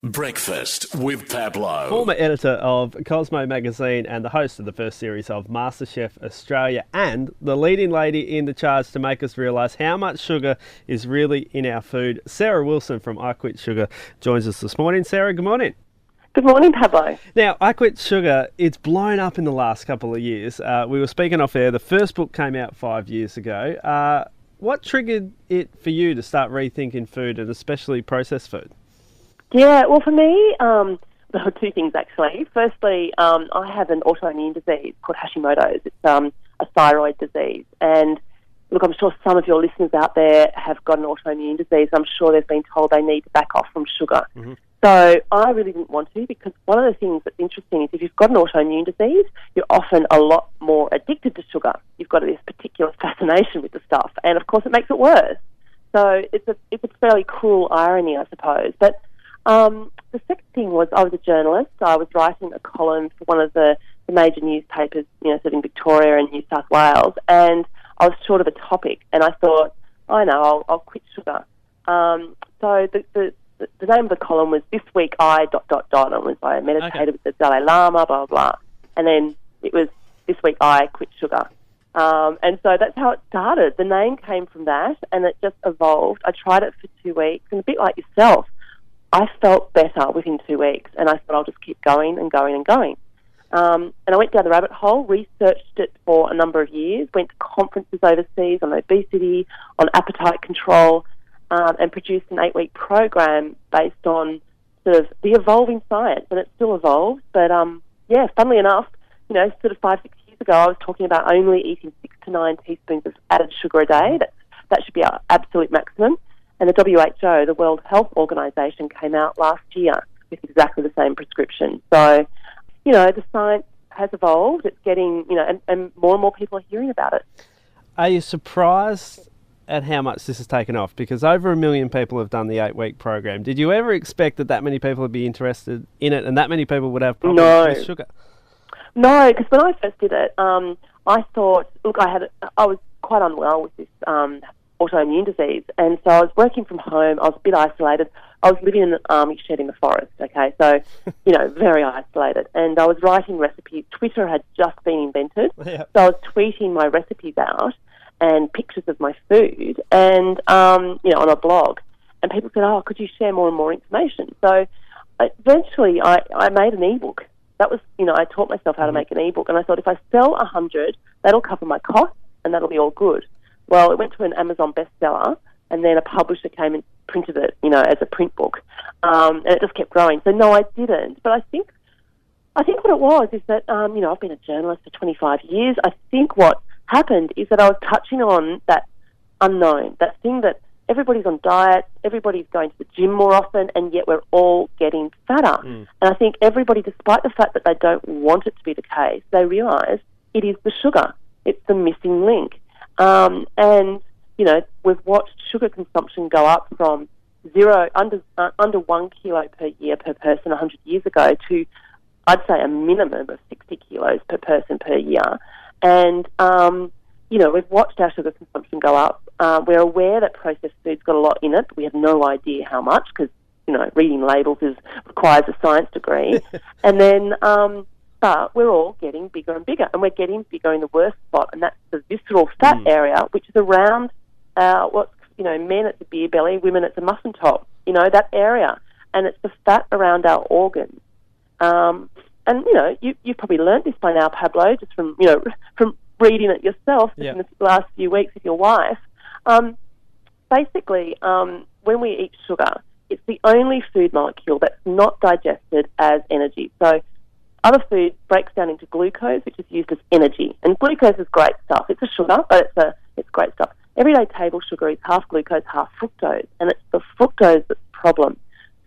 Breakfast with Pablo. Former editor of Cosmo magazine and the host of the first series of MasterChef Australia, and the leading lady in the charge to make us realise how much sugar is really in our food. Sarah Wilson from I Quit Sugar joins us this morning. Sarah, good morning. Good morning, Pablo. Now, I Quit Sugar, it's blown up in the last couple of years. We were speaking off air. The first book came out 5 years ago. What triggered it for you to start rethinking food, and especially processed food? Yeah, well, for me, there were two things, actually. Firstly, I have an autoimmune disease called Hashimoto's. It's a thyroid disease. And, look, I'm sure some of your listeners out there have got an autoimmune disease. I'm sure they've been told they need to back off from sugar. Mm-hmm. So I really didn't want to, because one of the things that's interesting is if you've got an autoimmune disease, you're often a lot more addicted to sugar. You've got this particular fascination with the stuff. And, of course, it makes it worse. So it's a fairly cruel irony, I suppose. But the second thing was I was a journalist. I was writing a column for one of the major newspapers, sort of in Victoria and New South Wales, and I was short of a topic, and I thought, I know, I'll quit sugar. So the name of the column was This Week I ... and I meditated with the Dalai Lama, blah, blah, blah. And then it was This Week I Quit Sugar. And so that's how it started. The name came from that, and it just evolved. I tried it for 2 weeks, and a bit like yourself, I felt better within 2 weeks, and I thought I'll just keep going and going and going. And I went down the rabbit hole, researched it for a number of years, went to conferences overseas on obesity, on appetite control, and produced an 8-week program based on sort of the evolving science, and it still evolves. But, funnily enough, sort of 5-6 years ago, I was talking about only eating 6 to 9 teaspoons of added sugar a day. That should be our absolute maximum. And the WHO, the World Health Organization, came out last year with exactly the same prescription. So, the science has evolved. It's getting, and more people are hearing about it. Are you surprised at how much this has taken off? Because over 1 million people have done the 8-week program. Did you ever expect that many people would be interested in it and that many people would have problems with sugar? No, because when I first did it, I thought, look, I was quite unwell with this autoimmune disease, and so I was working from home. I was a bit isolated. I was living in an army shed in the forest, okay, so, very isolated, and I was writing recipes. Twitter had just been invented, So I was tweeting my recipes out and pictures of my food and, on a blog, and people said, oh, could you share more and more information? So eventually I made an ebook. That was, I taught myself how to make an ebook, and I thought if I sell 100, that'll cover my costs and that'll be all good. Well, it went to an Amazon bestseller, and then a publisher came and printed it, as a print book, and it just kept growing. So no, I didn't. But I think what it was is that, I've been a journalist for 25 years. I think what happened is that I was touching on that unknown, that thing that everybody's on diet, everybody's going to the gym more often, and yet we're all getting fatter. And I think everybody, despite the fact that they don't want it to be the case, they realise it is the sugar. It's the missing link. And, we've watched sugar consumption go up from under 1 kilo per year per person 100 years ago to, I'd say, a minimum of 60 kilos per person per year. And, we've watched our sugar consumption go up. We're aware that processed food's got a lot in it, but we have no idea how much because, reading labels requires a science degree. And then, but we're all getting bigger and bigger, and we're getting bigger in the worst spot, and that's the visceral fat area, which is around men it's a beer belly, women it's a muffin top, that area, and it's the fat around our organs. And you've probably learnt this by now, Pablo, just from reading it yourself in the last few weeks with your wife. Basically, when we eat sugar, it's the only food molecule that's not digested as energy. So other food breaks down into glucose, which is used as energy. And glucose is great stuff. It's a sugar, but it's great stuff. Everyday table sugar is half glucose, half fructose, and it's the fructose that's the problem.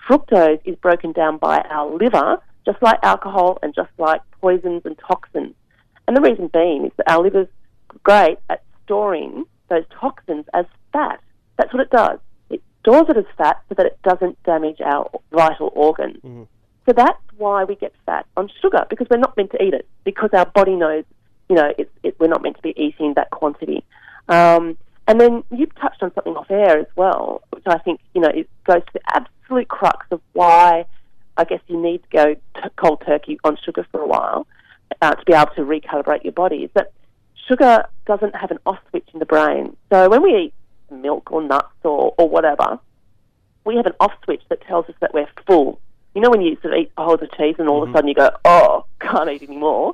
Fructose is broken down by our liver, just like alcohol and just like poisons and toxins. And the reason being is that our liver's great at storing those toxins as fat. That's what it does. It stores it as fat so that it doesn't damage our vital organs. Mm-hmm. So that's why we get fat on sugar, because we're not meant to eat it, because our body knows, we're not meant to be eating that quantity. And then you've touched on something off air as well, which I think, it goes to the absolute crux of why I guess you need to go cold turkey on sugar for a while to be able to recalibrate your body, is that sugar doesn't have an off switch in the brain. So when we eat milk or nuts or whatever, we have an off switch that tells us that we're full. You know when you sort of eat piles of cheese and all of a sudden you go, oh, can't eat anymore?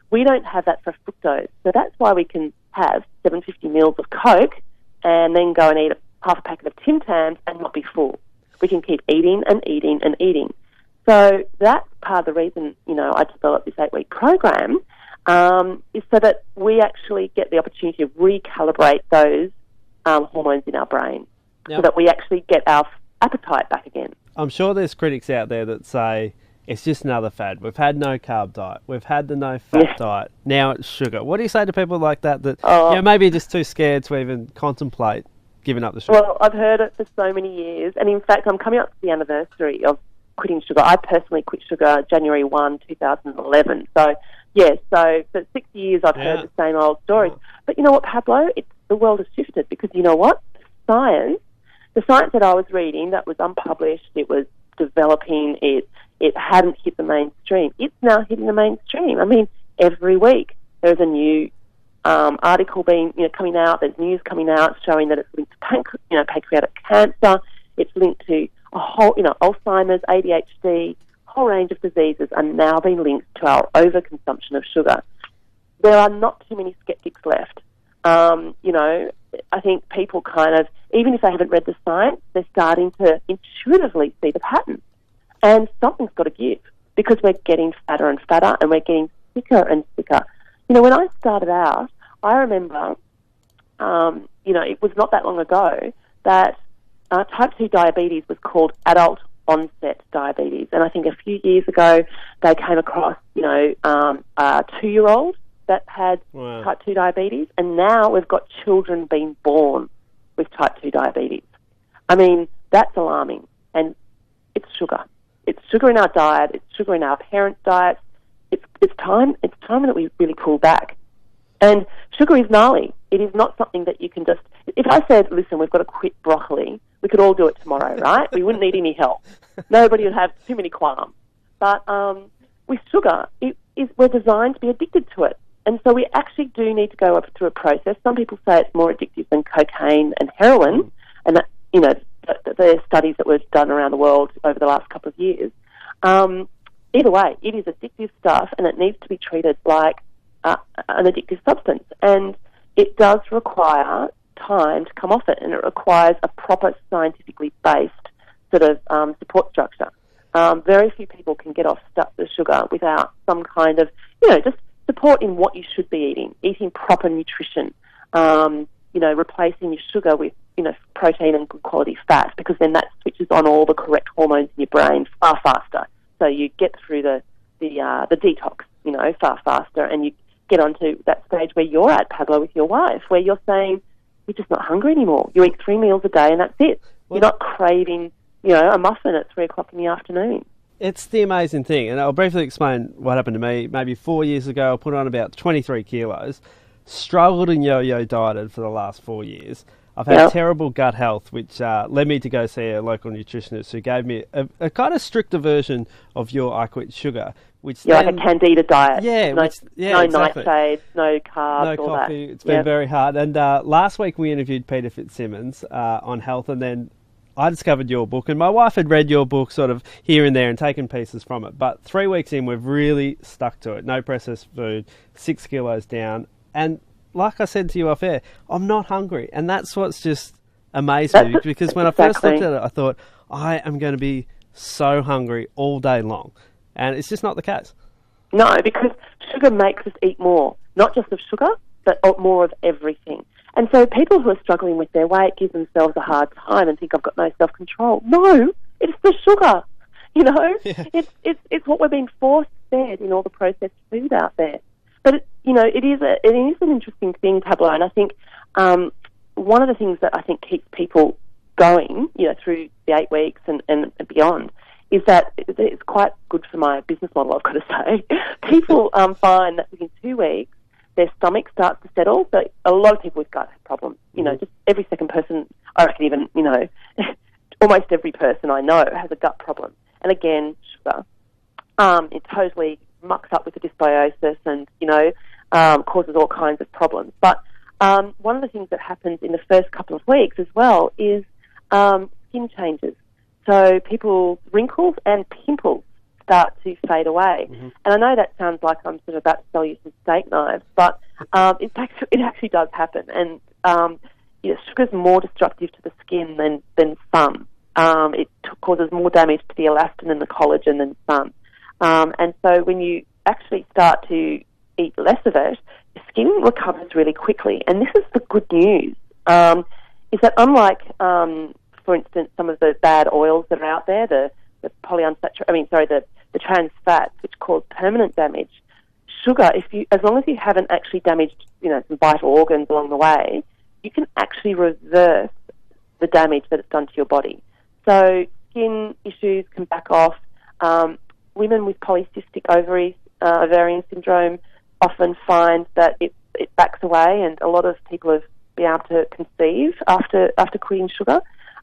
We don't have that for fructose. So that's why we can have 750 mils of Coke and then go and eat half a packet of Tim Tams and not be full. We can keep eating and eating and eating. So that's part of the reason, I developed this 8-week program, is so that we actually get the opportunity to recalibrate those hormones in our brain, so that we actually get our appetite back again. I'm sure there's critics out there that say it's just another fad. We've had no carb diet. We've had the no fat diet. Now it's sugar. What do you say to people like that maybe just too scared to even contemplate giving up the sugar? Well, I've heard it for so many years. And in fact, I'm coming up to the anniversary of quitting sugar. I personally quit sugar January 1, 2011. So for 6 years I've heard the same old stories. But you know what, Pablo? The world has shifted because you know what? The science that I was reading that was unpublished, it was developing, it hadn't hit the mainstream. It's now hitting the mainstream. I mean, every week there's a new article coming out. There's news coming out showing that it's linked to pancreatic cancer. It's linked to a whole, Alzheimer's, ADHD, whole range of diseases are now being linked to our overconsumption of sugar. There are not too many skeptics left. I think people kind of, even if they haven't read the science, they're starting to intuitively see the pattern. And something's got to give because we're getting fatter and fatter and we're getting sicker and sicker. When I started out, I remember, it was not that long ago that type 2 diabetes was called adult onset diabetes. And I think a few years ago they came across, a 2-year-old that had type 2 diabetes, and now we've got children being born with type 2 diabetes. I mean, that's alarming. And it's sugar. It's sugar in our diet. It's sugar in our parents' diets. It's time that we really pull back. And sugar is gnarly. It is not something that you can just... If I said, listen, we've got to quit broccoli, we could all do it tomorrow, right? We wouldn't need any help. Nobody would have too many qualms. But with sugar, we're designed to be addicted to it. And so we actually do need to go through a process. Some people say it's more addictive than cocaine and heroin, and that, the studies that were done around the world over the last couple of years. Either way, it is addictive stuff, and it needs to be treated like an addictive substance. And it does require time to come off it, and it requires a proper scientifically based sort of support structure. Very few people can get off the sugar without some kind of, just support in what you should be eating proper nutrition, replacing your sugar with, protein and good quality fat, because then that switches on all the correct hormones in your brain far faster. So you get through the detox, far faster, and you get onto that stage where you're at, Pablo, with your wife, where you're saying you're just not hungry anymore. You eat 3 meals a day and that's it. You're not craving, a muffin at 3 o'clock in the afternoon. It's the amazing thing, and I'll briefly explain what happened to me. Maybe 4 years ago, I put on about 23 kilos, struggled and yo-yo dieted for the last 4 years. I've had terrible gut health, which led me to go see a local nutritionist who gave me a kind of stricter version of your I Quit Sugar, which like a candida diet. Yeah, no exactly. nightshades, no carbs, no all coffee. That. It's been very hard. And last week we interviewed Peter Fitzsimmons on health, and then I discovered your book, and my wife had read your book sort of here and there and taken pieces from it. But 3 weeks in, we've really stuck to it. No processed food, 6 kilos down. And like I said to you off air, I'm not hungry. And that's what's just amazed me, because when I first looked at it, I thought, I am going to be so hungry all day long. And it's just not the case. No, because sugar makes us eat more, not just of sugar, but more of everything. And so people who are struggling with their weight give themselves a hard time and think, I've got no self-control. No, it's the sugar. It's what we're being force-fed in all the processed food out there. But it is an interesting thing, Pablo. And I think one of the things that I think keeps people going, through the 8 weeks and beyond, is that it's quite good for my business model, I've got to say. People find that within 2 weeks, their stomach starts to settle. So a lot of people with gut problems, just every second person, I reckon even, almost every person I know has a gut problem. and again, sugar. It totally mucks up with the dysbiosis and, causes all kinds of problems. But one of the things that happens in the first couple of weeks as well is skin changes. So people's wrinkles and pimples start to fade away. Mm-hmm. And I know that sounds like I'm sort of about to sell you some steak knives, but it actually does happen. And sugar's more destructive to the skin than sun. It causes more damage to the elastin and the collagen than sun. And so when you actually start to eat less of it, your skin recovers really quickly. And this is the good news, is that unlike, for instance, some of the bad oils that are out there, the trans fats, which cause permanent damage, sugar, as long as you haven't actually damaged, some vital organs along the way, you can actually reverse the damage that it's done to your body. So skin issues can back off. Women with polycystic ovarian syndrome often find that it backs away, and a lot of people have been able to conceive after quitting sugar.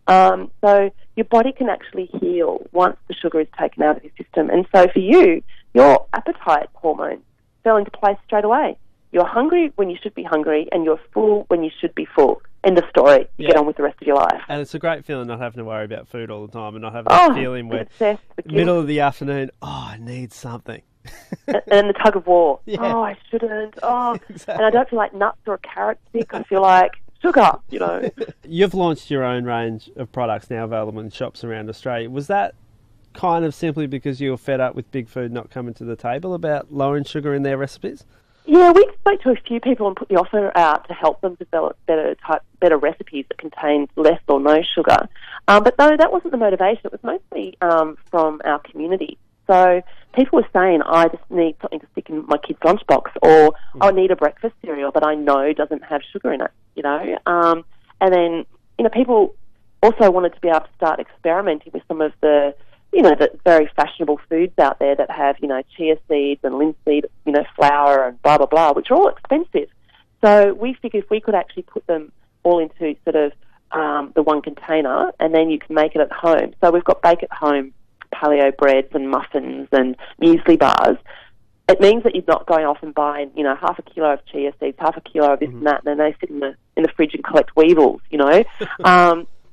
So your body can actually heal once the sugar is taken out of your system. And so for you, your appetite hormones fell into place straight away. You're hungry when you should be hungry, and you're full when you should be full. End of story. You get on with the rest of your life. And it's a great feeling not having to worry about food all the time and not having that feeling where middle of the afternoon, I need something. And the tug of war. Yeah. Oh, I shouldn't. Oh, exactly. And I don't feel like nuts or a carrot stick. I feel like sugar, You've launched your own range of products now available in shops around Australia. Was that kind of simply because you were fed up with Big Food not coming to the table about lowering sugar in their recipes? Yeah, we spoke to a few people and put the offer out to help them develop better recipes that contain less or no sugar. But no, that wasn't the motivation. It was mostly from our community. So people were saying, I just need something to stick in my kid's lunchbox, or I need a breakfast cereal that I know doesn't have sugar in it, And then, people also wanted to be able to start experimenting with some of the very fashionable foods out there that have, chia seeds and linseed, flour and blah, blah, blah, which are all expensive. So we figured if we could actually put them all into sort of the one container, and then you can make it at home. So we've got bake-at-home paleo breads and muffins and muesli bars. It means that you're not going off and buying, half a kilo of chia seeds, half a kilo of this and that, and then they sit in the fridge and collect weevils,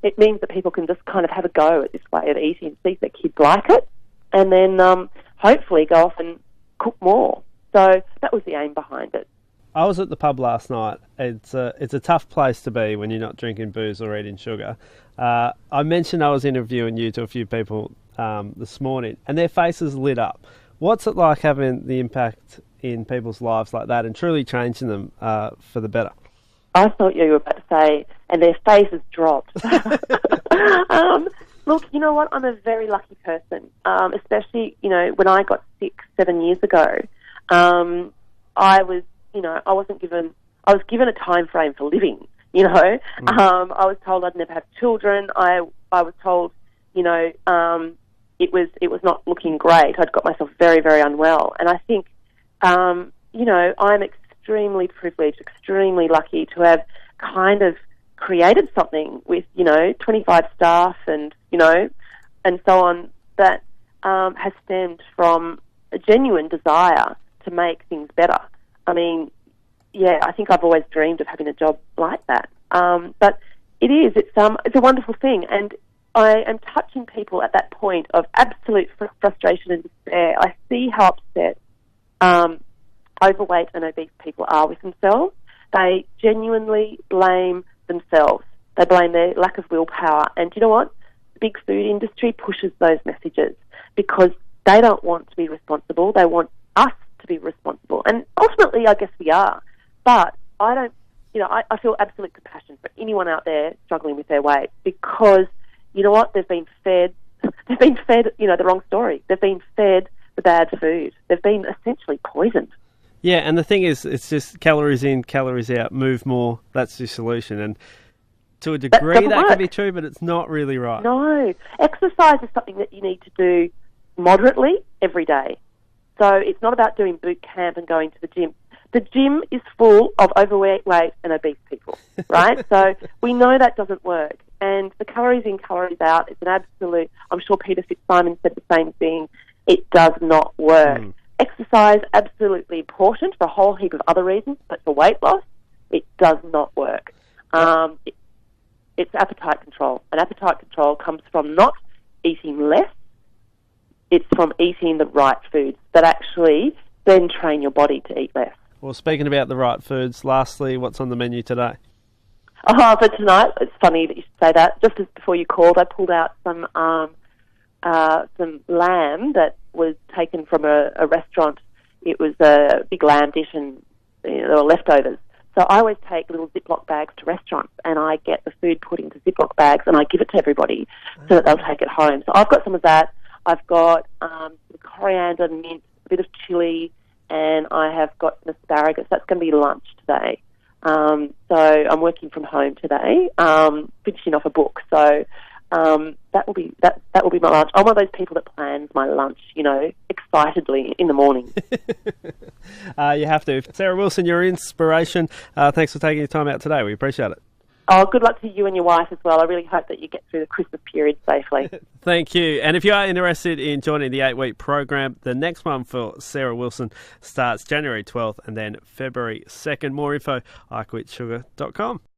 It means that people can just kind of have a go at this way of eating and see if their kids like it, and then hopefully go off and cook more. So that was the aim behind it. I was at the pub last night. It's a tough place to be when you're not drinking booze or eating sugar. I mentioned I was interviewing you to a few people this morning, and their faces lit up. What's it like having the impact in people's lives like that and truly changing them for the better? I thought you were about to say, and their faces dropped. Look, you know what? I'm a very lucky person, especially, when I got sick 7 years ago. I was given a time frame for living, I was told I'd never have children. I was told, it was not looking great. I'd got myself very, very unwell. And I think, I'm extremely privileged, extremely lucky to have kind of created something with, 25 staff and so on that has stemmed from a genuine desire to make things better. I mean, yeah, I think I've always dreamed of having a job like that. But it's a wonderful thing, and I am touching people at that point of absolute frustration and despair. I see how upset overweight and obese people are with themselves. They genuinely blame themselves. They blame their lack of willpower. And you know what? The big food industry pushes those messages because they don't want to be responsible. They want us to be responsible. And ultimately, I guess we are. But I don't, I feel absolute compassion for anyone out there struggling with their weight because, you know what? They've been fed, the wrong story. They've been fed the bad food. They've been essentially poisoned. Yeah, and the thing is, it's just calories in, calories out, move more, that's the solution. And to a degree that can be true, but it's not really right. No. Exercise is something that you need to do moderately every day. So it's not about doing boot camp and going to the gym. The gym is full of overweight, and obese people, right? So we know that doesn't work. And the calories in, calories out, it's an absolute, I'm sure Peter Fitzsimon said the same thing, it does not work. Exercise, absolutely important for a whole heap of other reasons, but for weight loss, it does not work. It's appetite control. And appetite control comes from not eating less, it's from eating the right foods that actually then train your body to eat less. Well, speaking about the right foods, lastly, what's on the menu today? For tonight, it's funny that you should say that. Just as before you called, I pulled out some lamb that was taken from a restaurant. It was a big lamb dish and there were leftovers. So I always take little Ziploc bags to restaurants and I get the food put into Ziploc bags and I give it to everybody so that they'll take it home. So I've got some of that. I've got some coriander, mint, a bit of chilli, and I have got some asparagus. That's going to be lunch today. So I'm working from home today, finishing off a book. So that will be my lunch. I'm one of those people that plans my lunch, excitedly in the morning. You have to. Sarah Wilson, your inspiration. Thanks for taking your time out today. We appreciate it. Oh, good luck to you and your wife as well. I really hope that you get through the Christmas period safely. Thank you. And if you are interested in joining the 8-week program, the next one for Sarah Wilson starts January 12th and then February 2nd. More info, iQuitSugar.com.